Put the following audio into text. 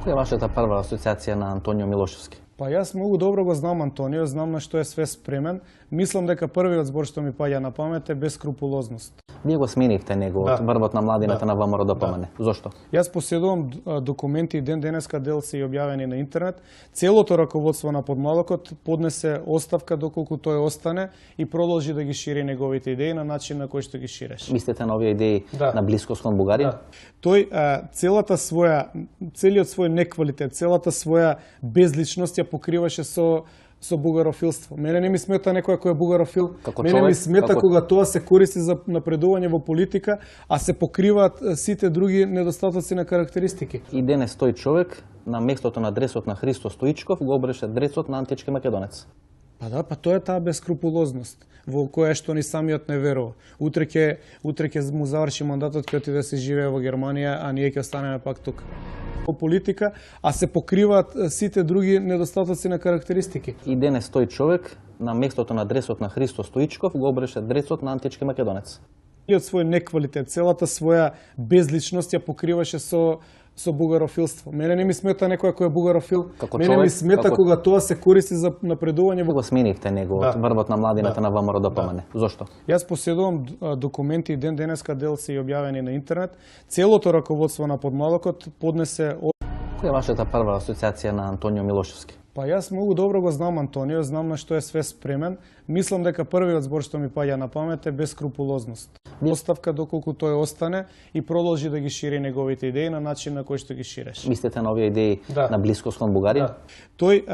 Која е вашата прва асоциација на Антонио Милошевски? Па јас многу добро го знам Антонио, знам на што е све спремен. Мислам дека првиот збор што ми паѓа на памет е бескрупулозност. Вие го сменивте него од врвот на младината на ВМРО ДПМН. Зошто? Јас поседувам документи и ден денеска дел се објавени на интернет. Целото раководство на Подмалокот поднесе оставка доколку тој остане и продолжи да ги шири неговите идеи на начин на кој што ги ширеше. Мислите на овие идеи на блискост кон Бугарија? Тој целиот свој неквалитет, целата своја безличност ја покриваше со бугарофилство. Мене не ми смета некој кој е бугарофил. Мене ми смета кога тоа се користи за напредување во политика, а се покриваат сите други недостатоци на карактеристики. И денес тој човек на местото на дресот на Христо Стоичков го обреше дресот на антички македонец. Па тоа е таа бескрупулозност во која што ни самиот не верува. Утре ќе му заврши мандатот, ќе отиде да се живее во Германија, а ние ќе останеме пак тука. По политика, а се покриваат сите други недостатоци на карактеристики. И денес тој човек на местото на дресот на Христо Стоичков го обреше дресот на антички македонец. Од свој неквалитет, целата своја безличност ја покриваше со бугарофилство. Мене не ми смета некој кој е бугарофил. Мене ми смета кога тоа се користи за напредување во... Го сменивте него од врвот на младината на ВМРО ДПМН. Зошто? Јас поседувам документи и ден денеска дел се објавени на интернет. Целото раководство на Подмалокот поднесе... Која е вашата прва асоциација на Антонио Милошевски? Па јас многу добро го знам Антонио, знам на што е све спремен. Мислам дека првиот збор што ми паѓа на памет е бескрупулозност. Оставка доколку тој остане и продолжи да ги шири неговите идеи на начин на кој што ги ширеше. Мислите на овие идеи на блискост кон Бугарија? Тој